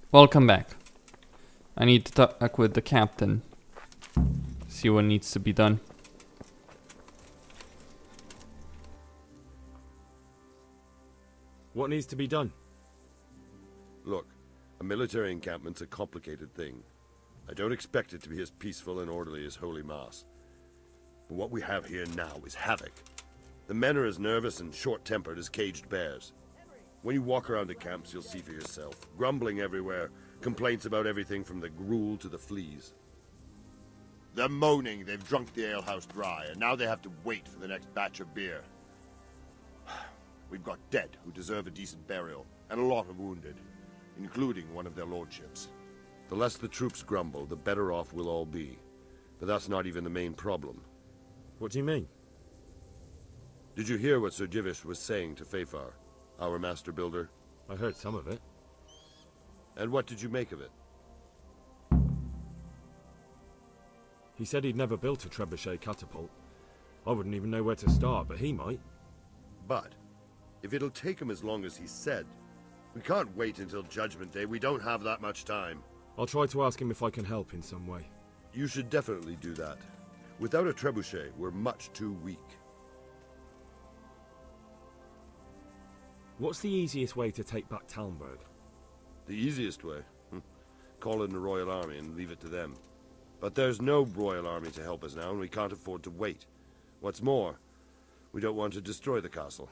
Welcome back. I need to talk with the captain. See what needs to be done. What needs to be done? Look, a military encampment's a complicated thing. I don't expect it to be as peaceful and orderly as Holy Mass. But what we have here now is havoc. The men are as nervous and short-tempered as caged bears. When you walk around the camps, you'll see for yourself. Grumbling everywhere, complaints about everything from the gruel to the fleas. They're moaning they've drunk the alehouse dry, and now they have to wait for the next batch of beer. We've got dead who deserve a decent burial, and a lot of wounded, including one of their lordships. The less the troops grumble, the better off we'll all be. But that's not even the main problem. What do you mean? Did you hear what Sir Divish was saying to Fafar, our master builder? I heard some of it. And what did you make of it? He said he'd never built a trebuchet catapult. I wouldn't even know where to start, but he might. But, if it'll take him as long as he said, we can't wait until Judgment Day. We don't have that much time. I'll try to ask him if I can help in some way. You should definitely do that. Without a trebuchet, we're much too weak. What's the easiest way to take back Talmberg? The easiest way? Call in the Royal Army and leave it to them. But there's no Royal Army to help us now, and we can't afford to wait. What's more, we don't want to destroy the castle.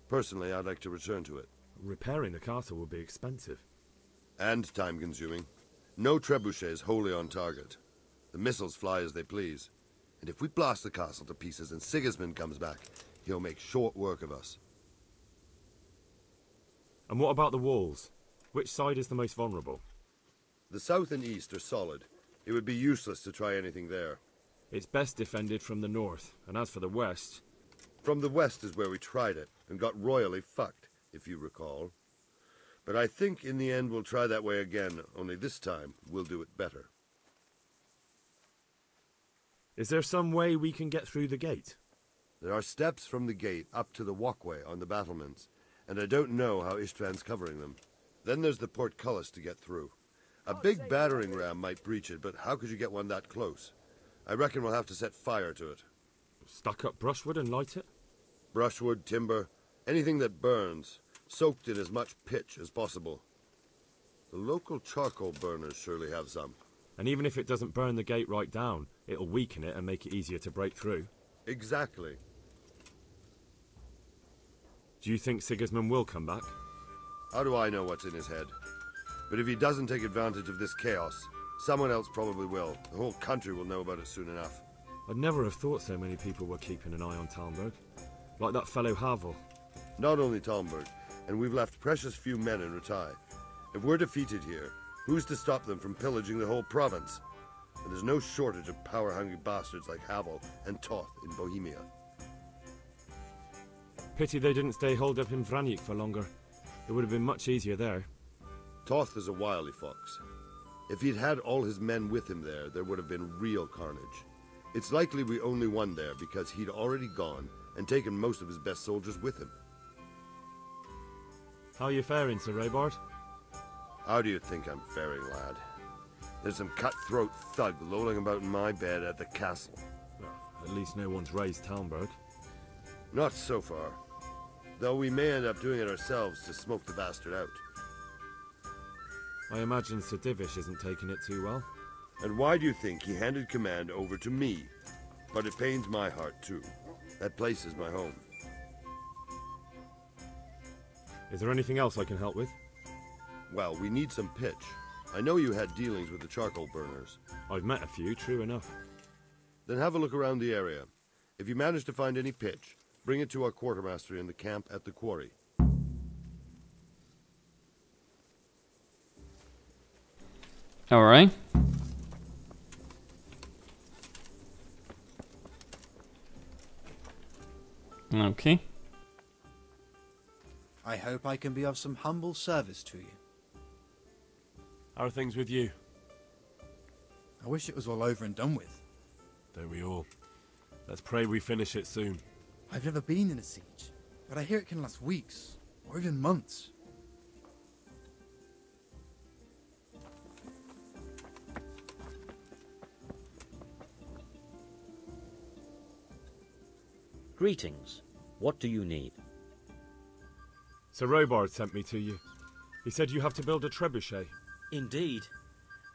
Personally, I'd like to return to it. Repairing the castle would be expensive. And time-consuming. No trebuchet is wholly on target. The missiles fly as they please. And if we blast the castle to pieces and Sigismund comes back, he'll make short work of us. And what about the walls? Which side is the most vulnerable? The south and east are solid. It would be useless to try anything there. It's best defended from the north, and as for the west... From the west is where we tried it, and got royally fucked, if you recall. But I think in the end we'll try that way again, only this time we'll do it better. Is there some way we can get through the gate? There are steps from the gate up to the walkway on the battlements, and I don't know how Istvan's covering them. Then there's the portcullis to get through. A big battering ram might breach it, but how could you get one that close? I reckon we'll have to set fire to it. Stack up brushwood and light it? Brushwood, timber, anything that burns, soaked in as much pitch as possible. The local charcoal burners surely have some. And even if it doesn't burn the gate right down, it'll weaken it and make it easier to break through. Exactly. Do you think Sigismund will come back? How do I know what's in his head? But if he doesn't take advantage of this chaos, someone else probably will. The whole country will know about it soon enough. I'd never have thought so many people were keeping an eye on Talmberg. Like that fellow Havel. Not only Talmberg, and we've left precious few men in Ratai. If we're defeated here, who's to stop them from pillaging the whole province? And there's no shortage of power-hungry bastards like Havel and Toth in Bohemia. Pity they didn't stay holed up in Vranic for longer. It would have been much easier there. Toth is a wily fox. If he'd had all his men with him there would have been real carnage. It's likely we only won there because he'd already gone and taken most of his best soldiers with him. How are you faring, Sir Raybard? How do you think I'm faring, lad? There's some cutthroat thug lolling about in my bed at the castle. Well, at least no one's raised Talmberg. Not so far. Though we may end up doing it ourselves to smoke the bastard out. I imagine Sir Divish isn't taking it too well. And why do you think he handed command over to me? But it pains my heart too. That place is my home. Is there anything else I can help with? Well, we need some pitch. I know you had dealings with the charcoal burners. I've met a few, true enough. Then have a look around the area. If you manage to find any pitch, bring it to our quartermaster in the camp at the quarry. All right. Okay. I hope I can be of some humble service to you. How are things with you? I wish it was all over and done with. Don't we all? Let's pray we finish it soon. I've never been in a siege, but I hear it can last weeks, or even months. Greetings. What do you need? Sir Robard sent me to you. He said you have to build a trebuchet. Indeed.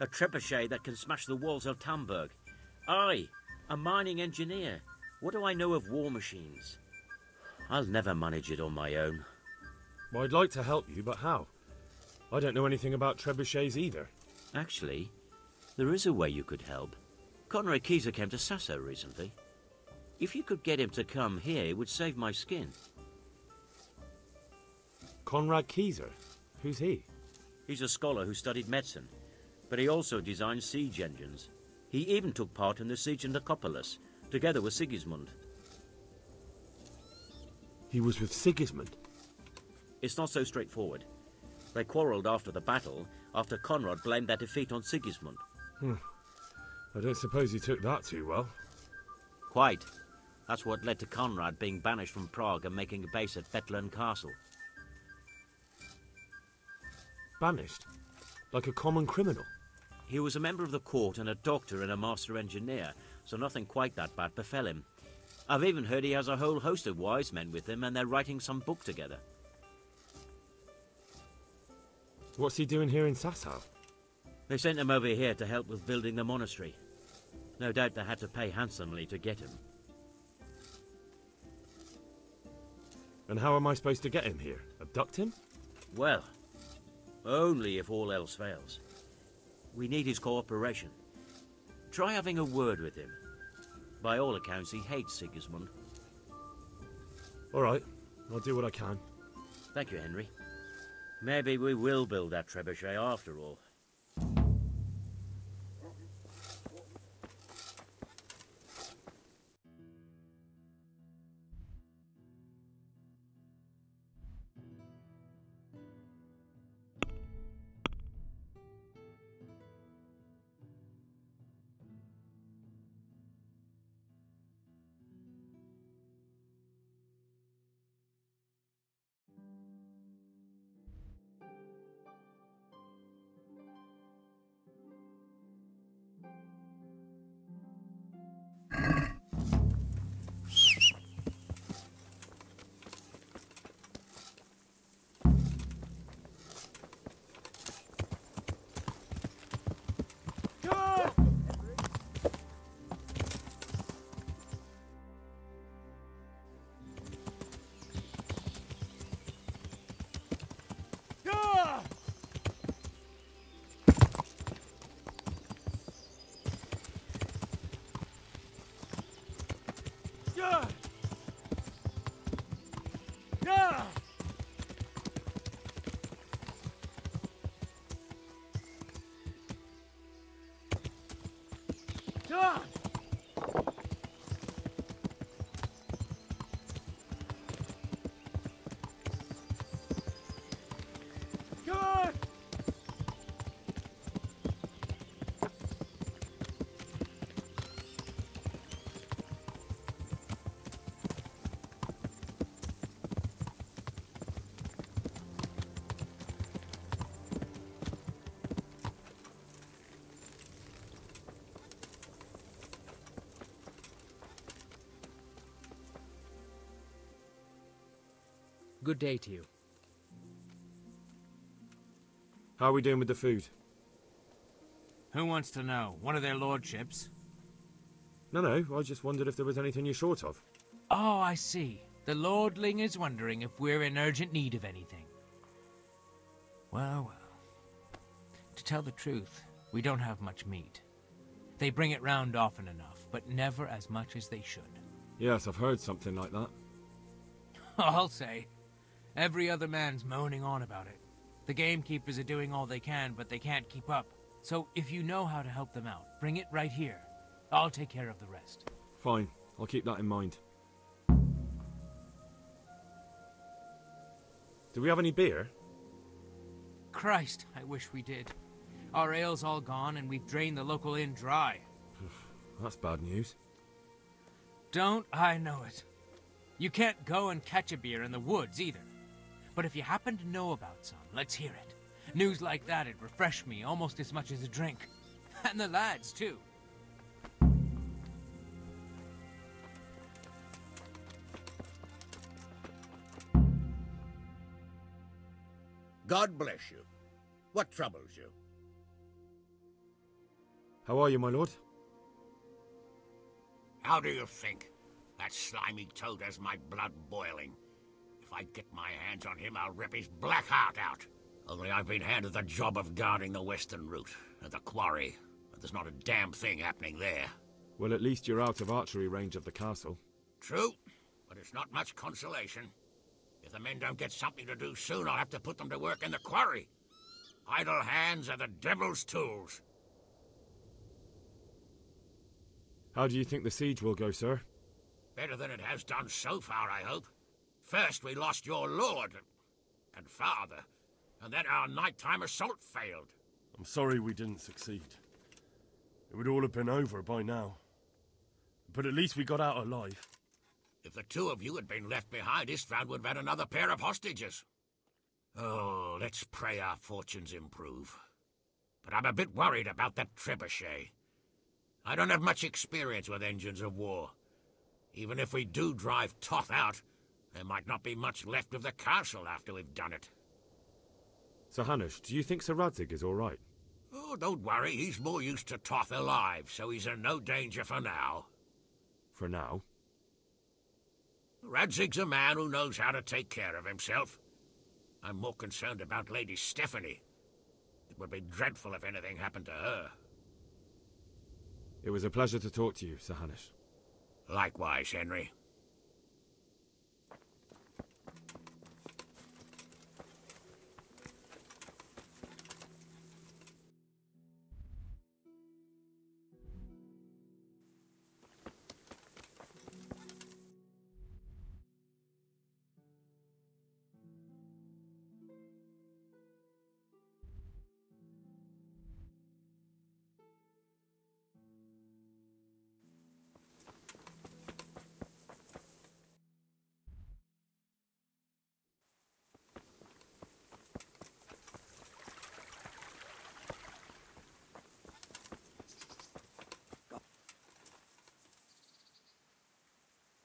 A trebuchet that can smash the walls of Talmberg. I, a mining engineer. What do I know of war machines? I'll never manage it on my own. Well, I'd like to help you, but how? I don't know anything about trebuchets either. Actually, there is a way you could help. Conrad Keyser came to Sasso recently. If you could get him to come here, it would save my skin. Conrad Keyser? Who's he? He's a scholar who studied medicine, but he also designed siege engines. He even took part in the siege of Nicopolis, together with Sigismund. He was with Sigismund? It's not so straightforward. They quarrelled after the battle, after Conrad blamed their defeat on Sigismund. I don't suppose he took that too well. Quite. That's what led to Conrad being banished from Prague and making a base at Betlen Castle. Banished? Like a common criminal? He was a member of the court and a doctor and a master engineer, so nothing quite that bad befell him. I've even heard he has a whole host of wise men with him and they're writing some book together. What's he doing here in Sasau? They sent him over here to help with building the monastery. No doubt they had to pay handsomely to get him. And how am I supposed to get him here? Abduct him? Well, only if all else fails. We need his cooperation. Try having a word with him. By all accounts, he hates Sigismund. All right, I'll do what I can. Thank you, Henry. Maybe we will build that trebuchet after all. Good day to you. How are we doing with the food? Who wants to know? One of their lordships? No, I just wondered if there was anything you're short of. Oh, I see. The lordling is wondering if we're in urgent need of anything. Well. To tell the truth, we don't have much meat. They bring it round often enough, but never as much as they should. Yes, I've heard something like that. I'll say. Every other man's moaning on about it. The gamekeepers are doing all they can, but they can't keep up. So if you know how to help them out, bring it right here. I'll take care of the rest. Fine, I'll keep that in mind. Do we have any beer? Christ, I wish we did. Our ale's all gone and we've drained the local inn dry. That's bad news. Don't I know it? You can't go and catch a beer in the woods either. But if you happen to know about some, let's hear it. News like that'd refresh me almost as much as a drink. And the lads, too. God bless you. What troubles you? How are you, my lord? How do you think? That slimy toad has my blood boiling. If I get my hands on him, I'll rip his black heart out. Only I've been handed the job of guarding the western route, at the quarry, but there's not a damn thing happening there. Well, at least you're out of archery range of the castle. True, but it's not much consolation. If the men don't get something to do soon, I'll have to put them to work in the quarry. Idle hands are the devil's tools. How do you think the siege will go, sir? Better than it has done so far, I hope. First we lost your lord and father, and then our nighttime assault failed. I'm sorry we didn't succeed. It would all have been over by now. But at least we got out alive. If the two of you had been left behind, Istvan would have had another pair of hostages. Oh, let's pray our fortunes improve. But I'm a bit worried about that trebuchet. I don't have much experience with engines of war. Even if we do drive Toth out, there might not be much left of the castle after we've done it. Sir Hanush, do you think Sir Radzig is all right? Oh, don't worry, he's more used to Toth alive, so he's in no danger for now. For now? Radzig's a man who knows how to take care of himself. I'm more concerned about Lady Stephanie. It would be dreadful if anything happened to her. It was a pleasure to talk to you, Sir Hanush. Likewise, Henry.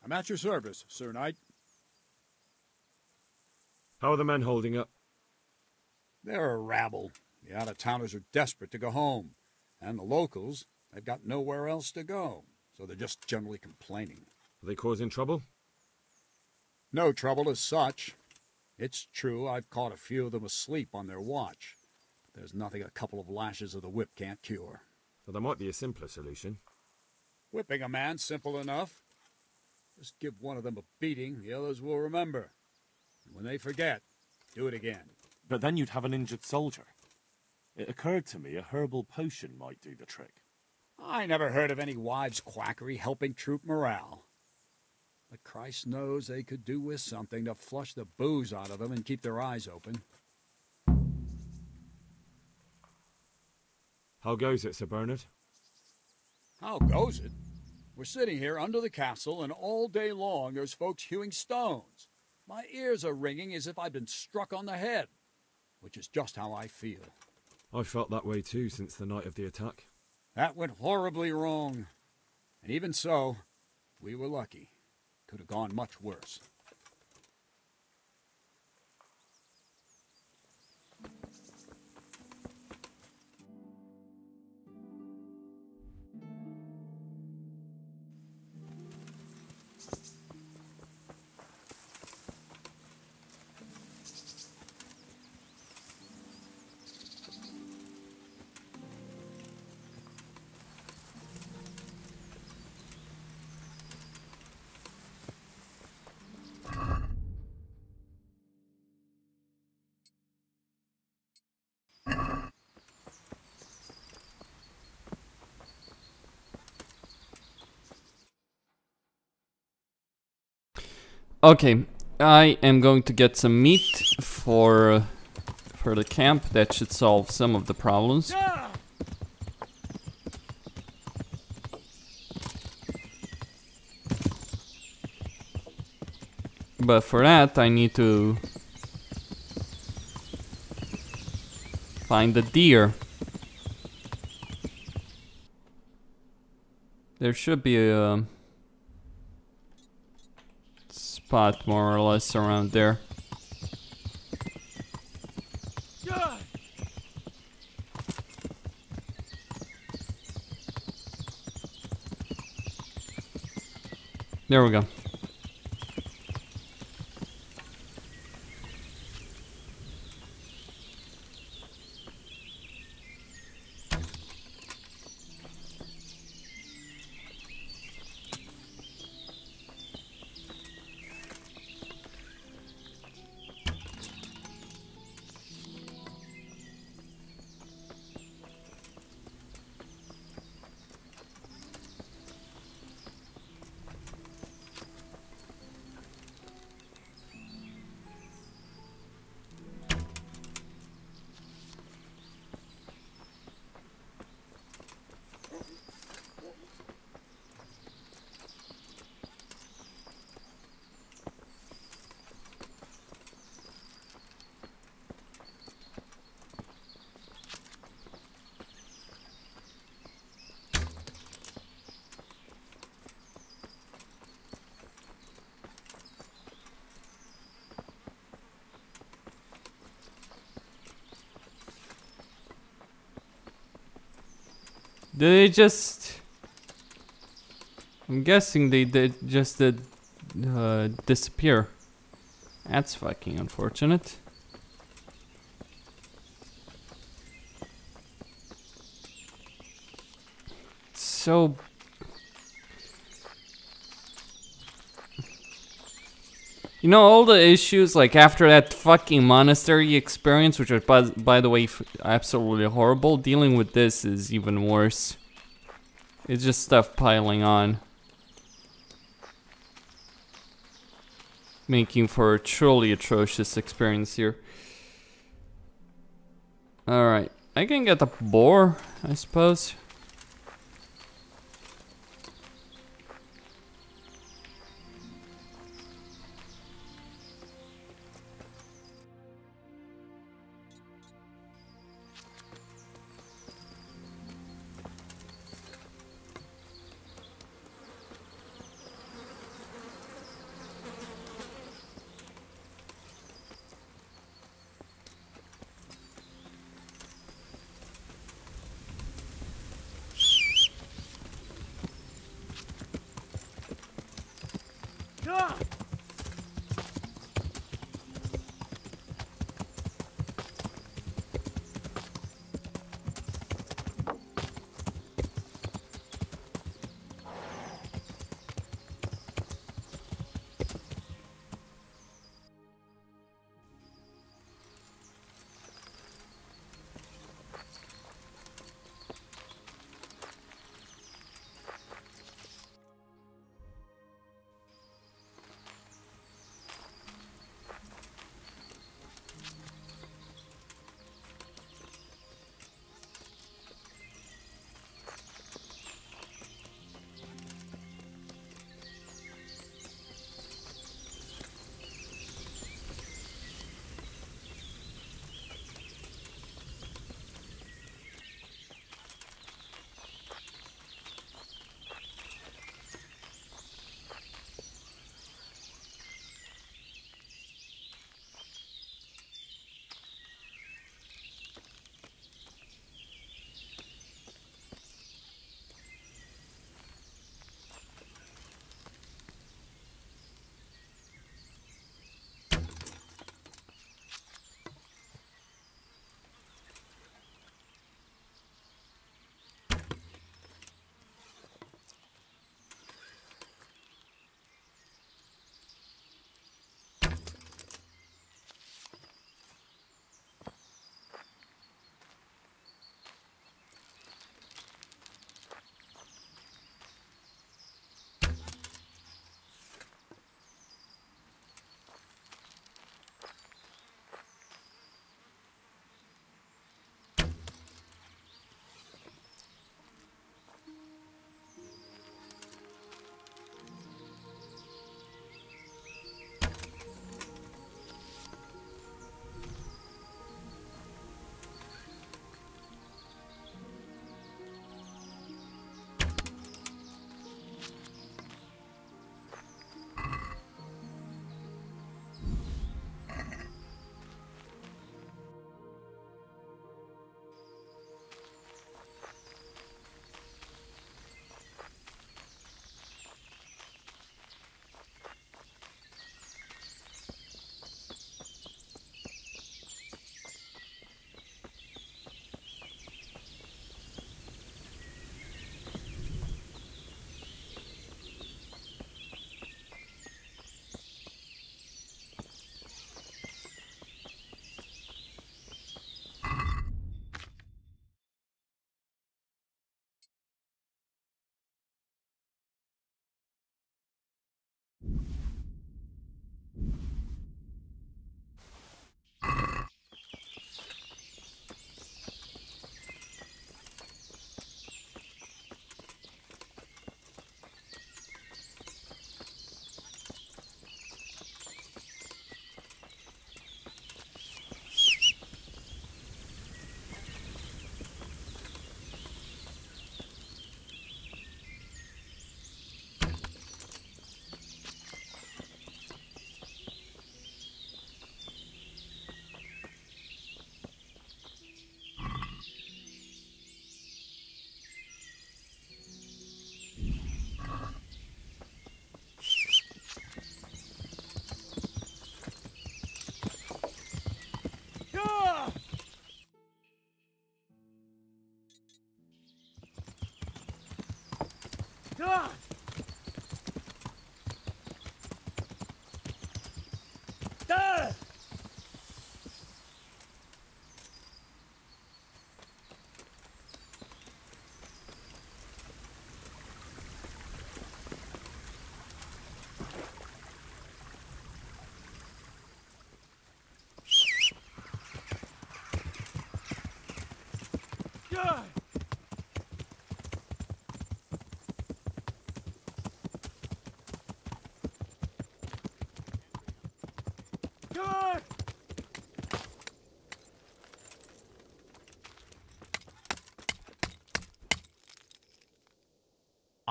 I'm at your service, Sir Knight. How are the men holding up? They're a rabble. The out-of-towners are desperate to go home. And the locals, they've got nowhere else to go. So they're just generally complaining. Are they causing trouble? No trouble as such. It's true I've caught a few of them asleep on their watch. There's nothing a couple of lashes of the whip can't cure. Well, there might be a simpler solution. Whipping a man, simple enough. Just give one of them a beating, the others will remember. And when they forget, do it again. But then you'd have an injured soldier. It occurred to me a herbal potion might do the trick. I never heard of any wives' quackery helping troop morale. But Christ knows they could do with something to flush the booze out of them and keep their eyes open. How goes it, Sir Bernard? How goes it? We're sitting here under the castle, and all day long there's folks hewing stones. My ears are ringing as if I'd been struck on the head, which is just how I feel. I've felt that way too since the night of the attack. That went horribly wrong. And even so, we were lucky. Could have gone much worse. Okay, I am going to get some meat for the camp. That should solve some of the problems. But for that, I need to find the deer. There should be a spot more or less around there. There we go. Did they just... I'm guessing they did disappear. That's fucking unfortunate. So... You know, all the issues, like after that fucking monastery experience, which was, by the way, absolutely horrible, dealing with this is even worse. It's just stuff piling on. Making for a truly atrocious experience here. Alright, I can get the boar, I suppose.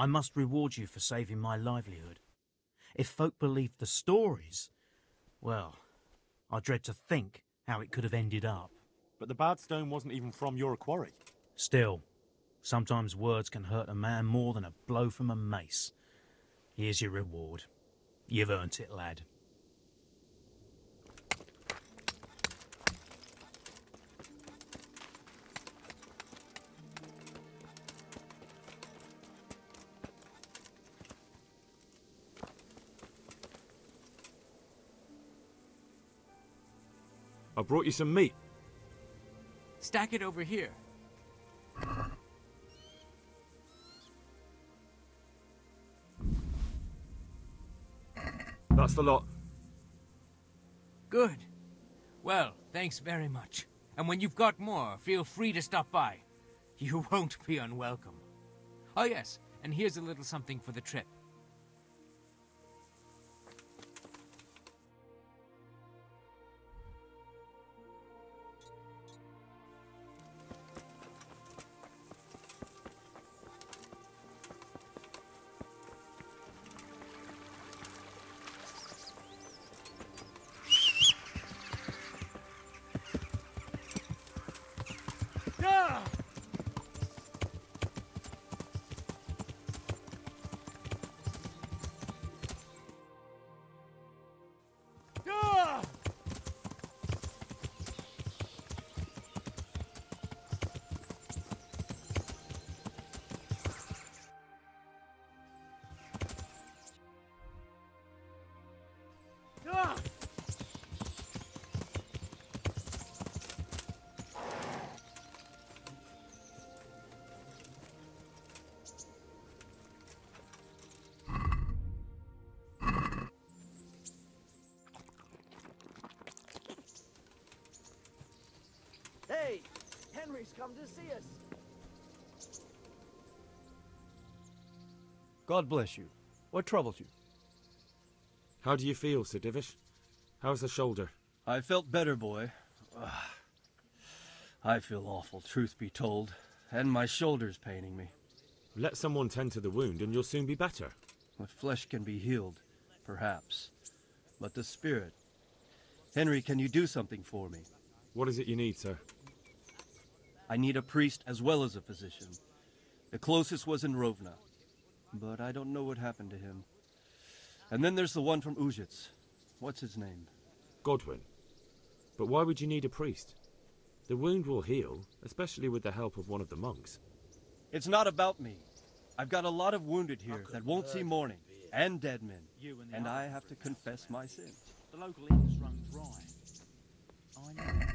I must reward you for saving my livelihood. If folk believed the stories, well, I dread to think how it could have ended up. But the bad stone wasn't even from your quarry. Still, sometimes words can hurt a man more than a blow from a mace. Here's your reward. You've earned it, lad. I brought you some meat. Stack it over here. That's the lot. Good. Well, thanks very much. And when you've got more, feel free to stop by. You won't be unwelcome. Oh yes, and here's a little something for the trip. Hey, Henry's come to see us. God bless you. What troubles you? How do you feel, Sir Divish? How's the shoulder? I felt better, boy. I feel awful, truth be told, and my shoulder's paining me. Let someone tend to the wound and you'll soon be better. The flesh can be healed, perhaps, but the spirit... Henry, can you do something for me? What is it you need, sir? I need a priest as well as a physician. The closest was in Rovna, but I don't know what happened to him. And then there's the one from Ujits. What's his name? Godwin. But why would you need a priest? The wound will heal, especially with the help of one of the monks. It's not about me. I've got a lot of wounded here that won't see morning, and dead men, and I have to confess my sins. The local inn's run dry. I know.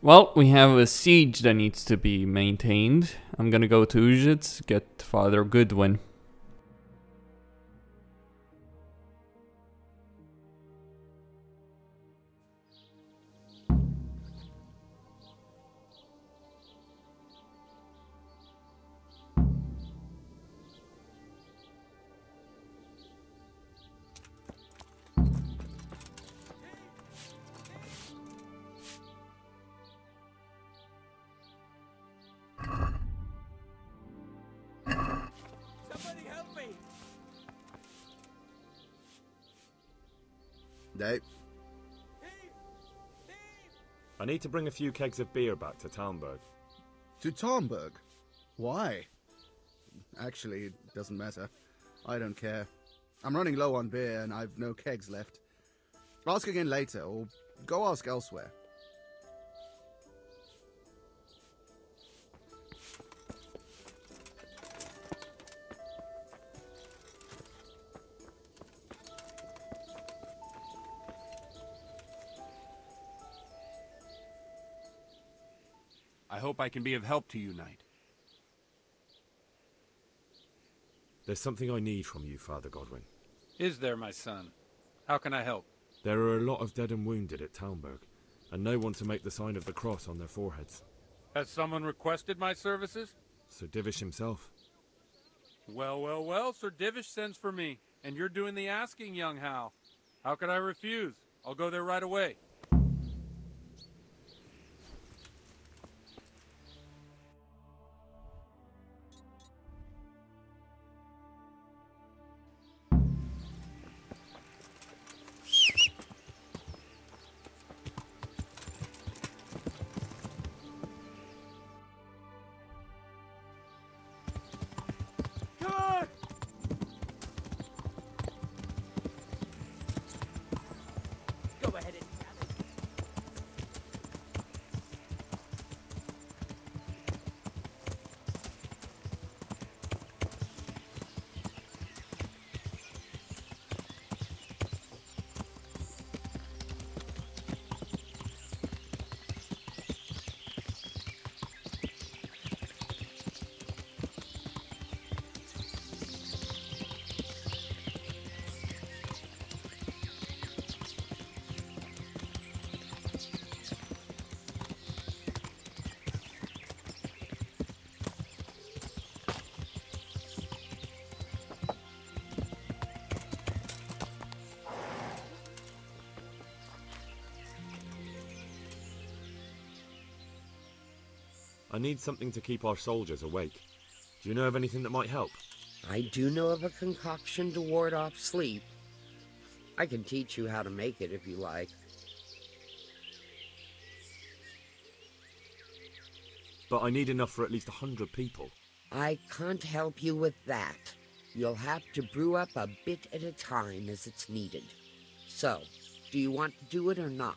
Well, we have a siege that needs to be maintained. I'm gonna go to Ujits, get Father Goodwin. Dave? I need to bring a few kegs of beer back to Talmberg. To Talmberg? Why? Actually, it doesn't matter. I don't care. I'm running low on beer and I've no kegs left. Ask again later, or go ask elsewhere. I hope I can be of help to you, Knight. There's something I need from you, Father Godwin. Is there, my son? How can I help? There are a lot of dead and wounded at Talmberg, and no one to make the sign of the cross on their foreheads. Has someone requested my services? Sir Divish himself. Well, Sir Divish sends for me, and you're doing the asking, young Hal. How could I refuse? I'll go there right away. I need something to keep our soldiers awake. Do you know of anything that might help? I do know of a concoction to ward off sleep. I can teach you how to make it if you like. But I need enough for at least 100 people. I can't help you with that. You'll have to brew up a bit at a time as it's needed. So, do you want to do it or not?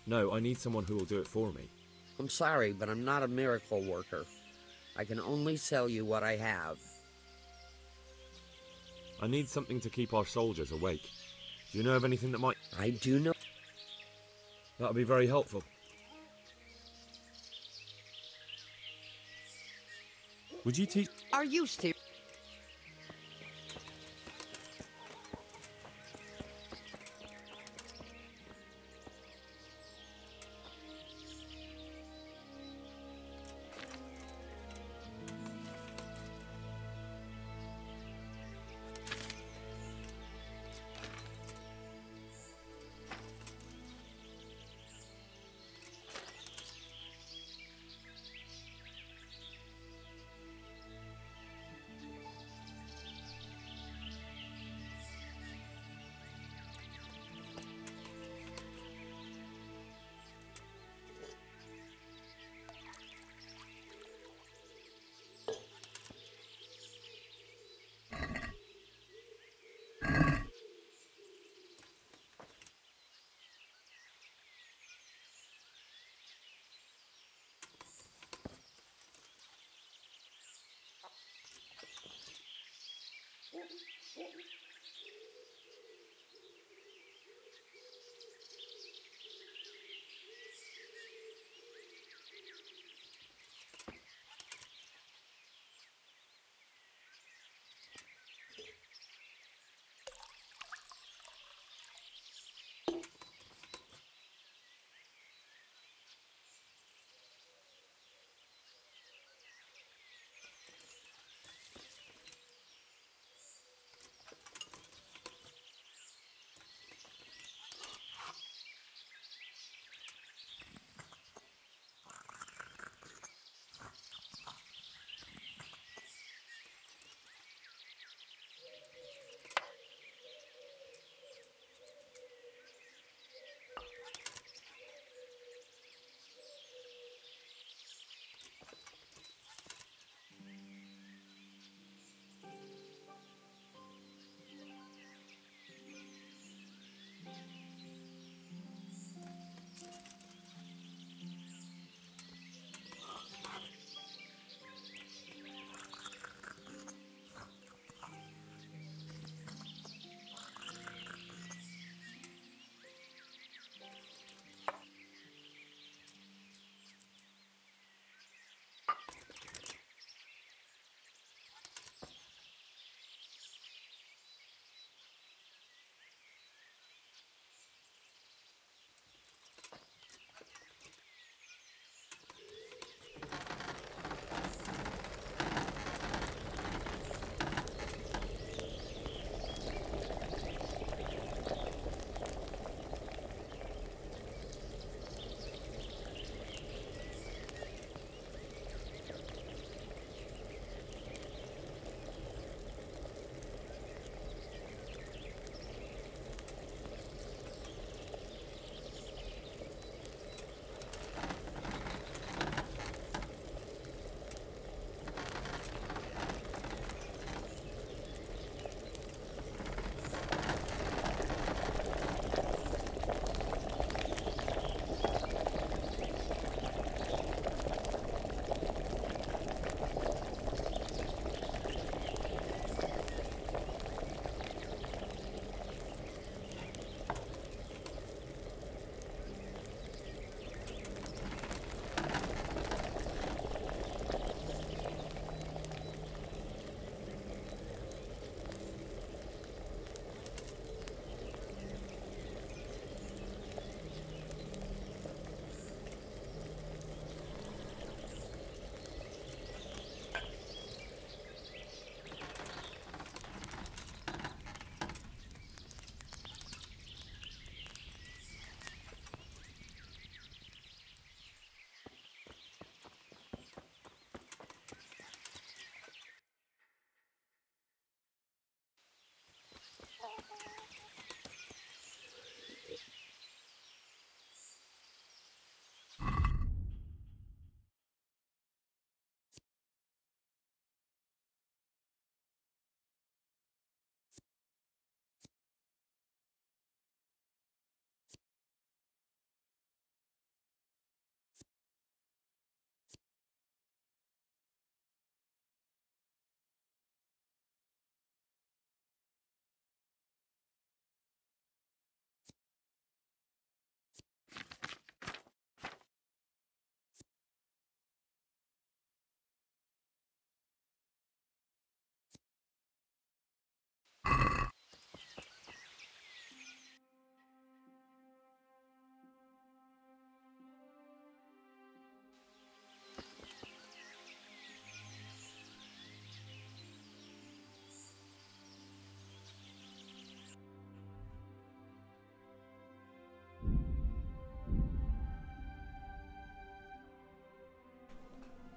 No, I need someone who will do it for me. I'm sorry, but I'm not a miracle worker. I can only sell you what I have. I need something to keep our soldiers awake. Do you know of anything that might... I do know... That would be very helpful. Would you teach... Are you serious?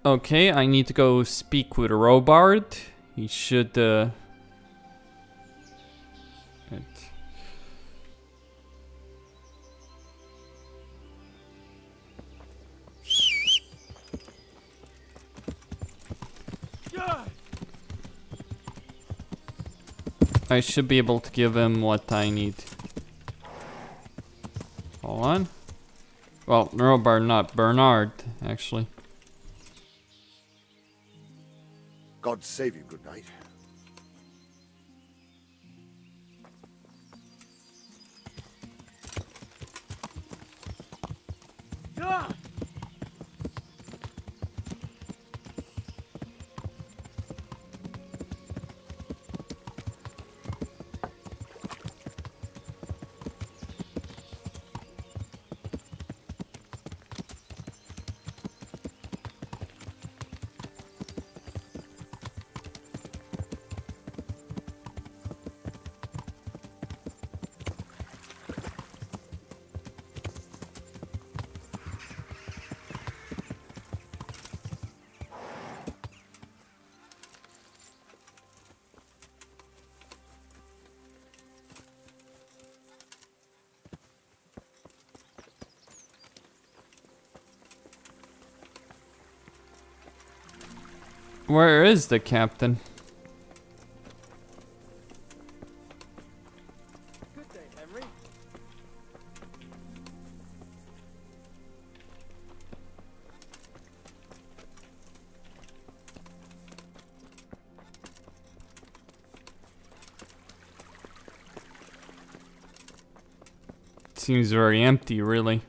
Okay, I need to go speak with Robard. He should, I should be able to give him what I need. Hold on. Well, Robard, not Bernard, actually. God save you, good night. Where is the captain? Good day, Henry. Seems very empty, really.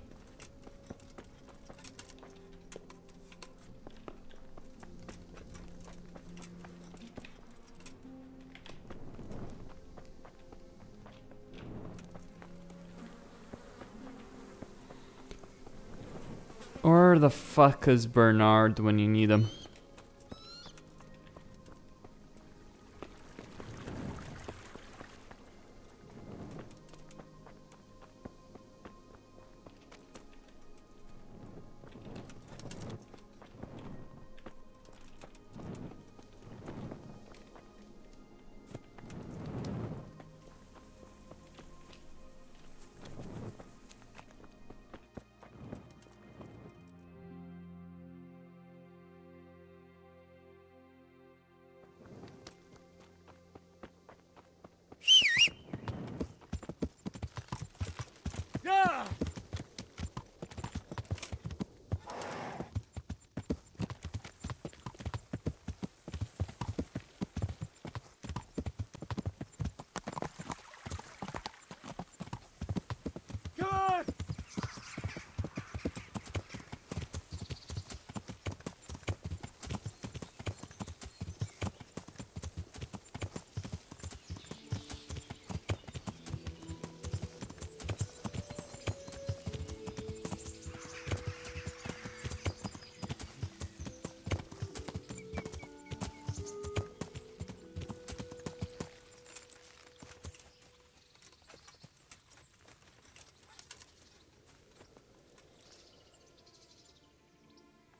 Where the fuck is Bernard when you need him?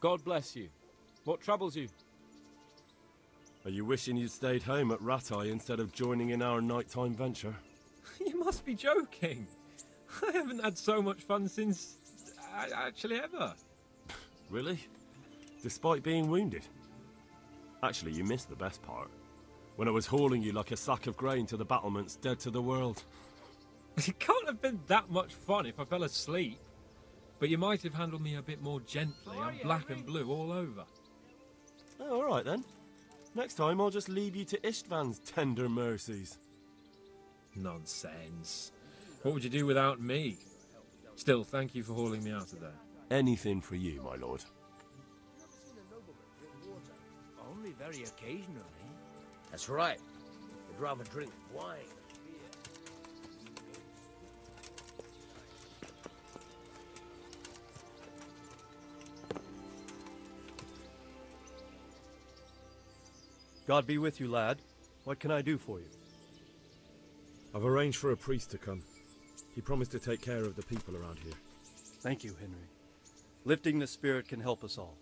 God bless you. What troubles you? Are you wishing you'd stayed home at Ratai instead of joining in our nighttime venture? You must be joking. I haven't had so much fun since... actually ever. Really? Despite being wounded? Actually, you missed the best part. When I was hauling you like a sack of grain to the battlements dead to the world. It can't have been that much fun if I fell asleep. But you might have handled me a bit more gently. I'm black and blue all over. Oh, all right then. Next time I'll just leave you to Istvan's tender mercies. Nonsense. What would you do without me? Still, thank you for hauling me out of there. Anything for you, my lord. Only very occasionally. That's right. I'd rather drink wine. God be with you, lad. What can I do for you? I've arranged for a priest to come. He promised to take care of the people around here. Thank you, Henry. Lifting the spirit can help us all.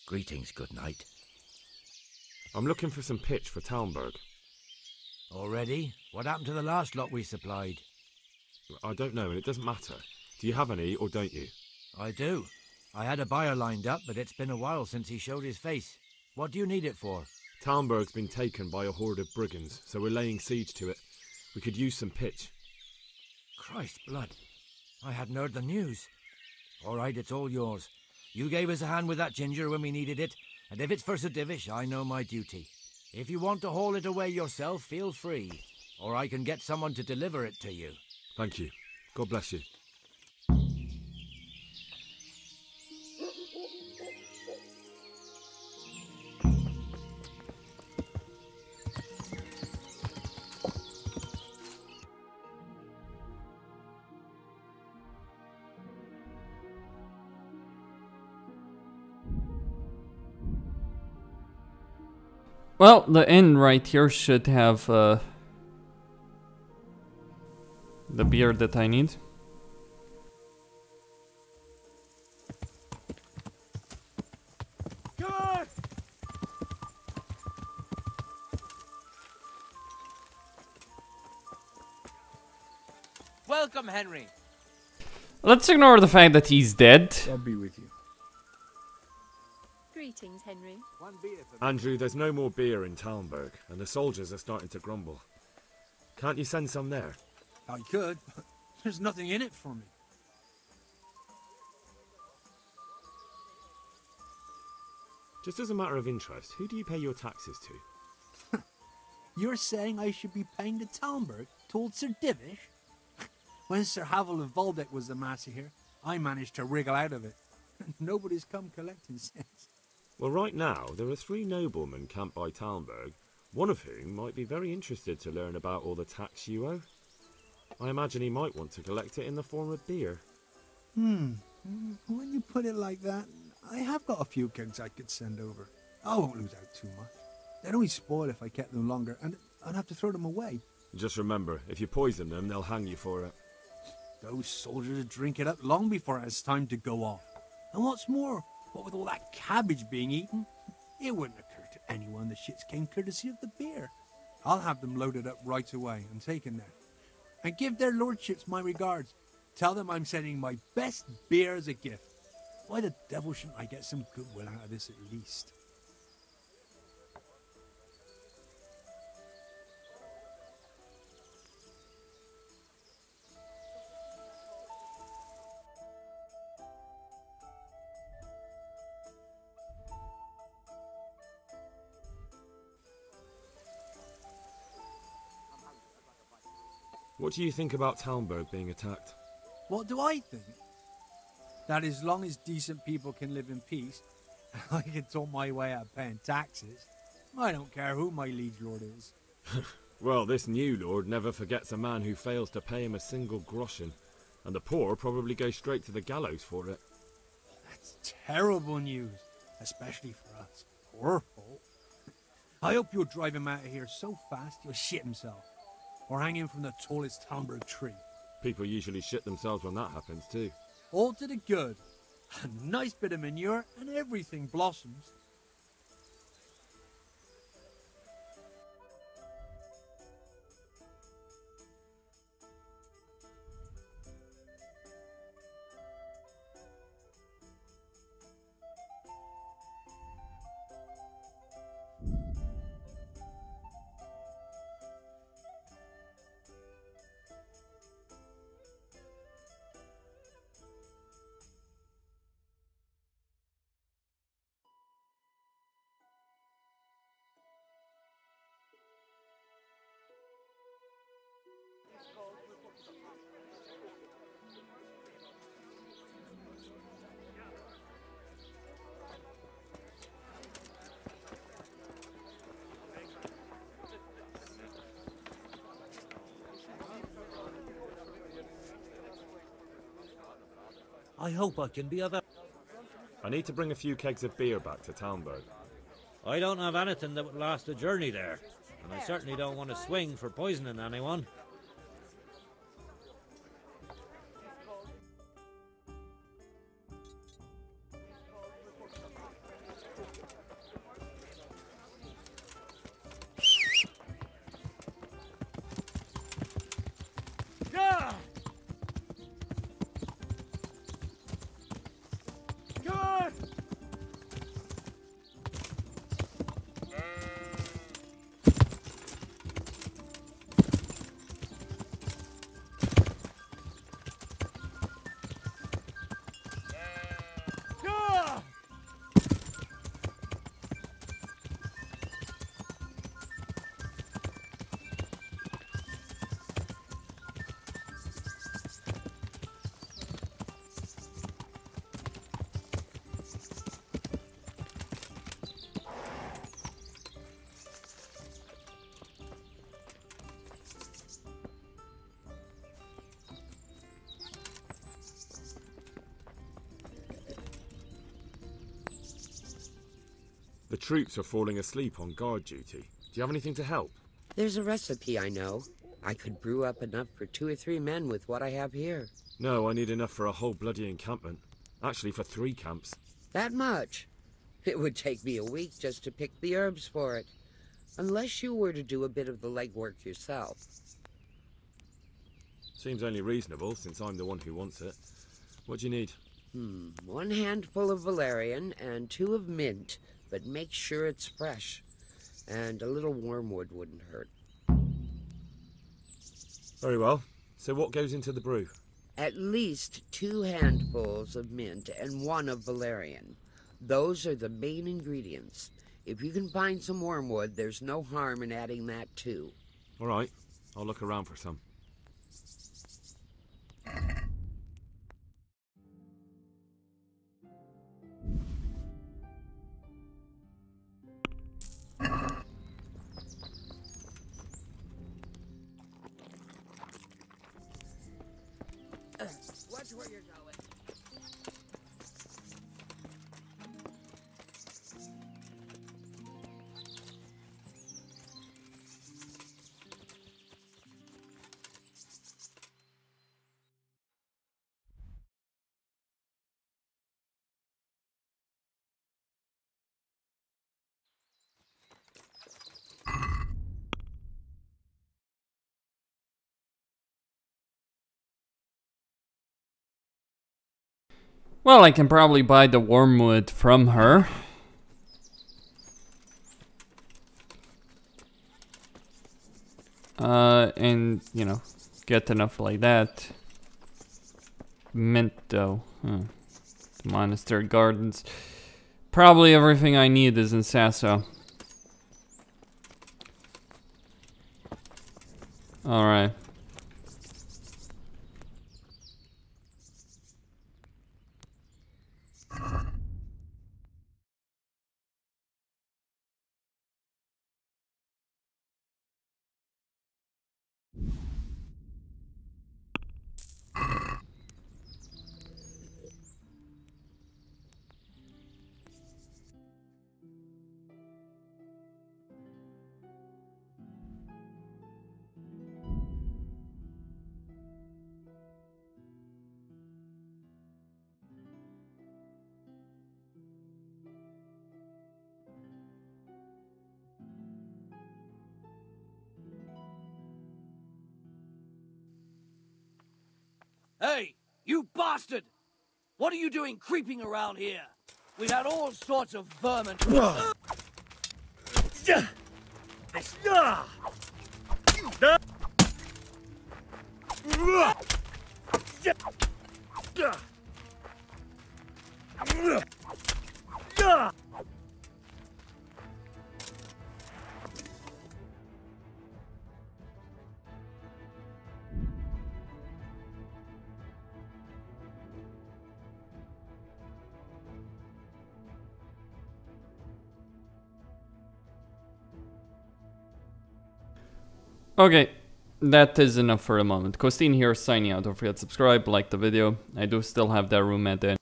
Greetings, good knight. I'm looking for some pitch for Talmberg. Already? What happened to the last lot we supplied? I don't know, and it doesn't matter. Do you have any, or don't you? I do. I had a buyer lined up, but it's been a while since he showed his face. What do you need it for? Talmberg's been taken by a horde of brigands, so we're laying siege to it. We could use some pitch. Christ blood. I hadn't heard the news. All right, it's all yours. You gave us a hand with that ginger when we needed it, and if it's for Sir Divish, I know my duty. If you want to haul it away yourself, feel free, or I can get someone to deliver it to you. Thank you. God bless you. Well, the inn right here should have the beer that I need. Good! Welcome, Henry. Let's ignore the fact that he's dead. I'll be with you. Greetings, Henry. One beer for me. Andrew, there's no more beer in Talmberg, and the soldiers are starting to grumble. Can't you send some there? I could, but there's nothing in it for me. Just as a matter of interest, who do you pay your taxes to? You're saying I should be paying to Talmberg, told Sir Divish? When Sir Havel of Waldeck was the master here, I managed to wriggle out of it. Nobody's come collecting since. Well, right now, there are 3 noblemen camped by Talmberg, one of whom might be very interested to learn about all the tax you owe. I imagine he might want to collect it in the form of beer. When you put it like that, I have got a few kegs I could send over. I won't lose out too much. They'd only spoil if I kept them longer, and I'd have to throw them away. Just remember, if you poison them, they'll hang you for it. Those soldiers would drink it up long before it has time to go off. And what's more, what with all that cabbage being eaten, it wouldn't occur to anyone the shits came courtesy of the beer. I'll have them loaded up right away and taken there. And give their lordships my regards. Tell them I'm sending my best beer as a gift. Why the devil shouldn't I get some goodwill out of this at least? What do you think about Talmberg being attacked? What do I think? That as long as decent people can live in peace, and I can talk my way out of paying taxes, I don't care who my liege lord is. Well, this new lord never forgets a man who fails to pay him a single groschen, and the poor probably go straight to the gallows for it. That's terrible news, especially for us poor folk. I hope you'll drive him out of here so fast he'll shit himself, or hang him from the tallest Talmberg tree. People usually shit themselves when that happens too. All to the good. A nice bit of manure and everything blossoms. I hope I can be of help. I need to bring a few kegs of beer back to Talmberg. I don't have anything that would last a journey there, and I certainly don't want to swing for poisoning anyone. The troops are falling asleep on guard duty. Do you have anything to help? There's a recipe I know. I could brew up enough for 2 or 3 men with what I have here. No, I need enough for a whole bloody encampment. Actually, for 3 camps. That much? It would take me a week just to pick the herbs for it. Unless you were to do a bit of the legwork yourself. Seems only reasonable, since I'm the one who wants it. What do you need? 1 handful of valerian and 2 of mint, but make sure it's fresh. And a little wormwood wouldn't hurt. Very well. So what goes into the brew? At least 2 handfuls of mint and 1 of valerian. Those are the main ingredients. If you can find some wormwood, there's no harm in adding that too. All right. I'll look around for some. Watch where you're going. Well, I can probably buy the wormwood from her. And, you know, get enough like that. Mint, though. The monastery gardens. Probably everything I need is in Sasso. Alright. Hey, you bastard! What are you doing creeping around here? We've had all sorts of vermin. Okay, that is enough for the moment. Costin here, signing out. Don't forget to subscribe, like the video. I do still have that room at the end.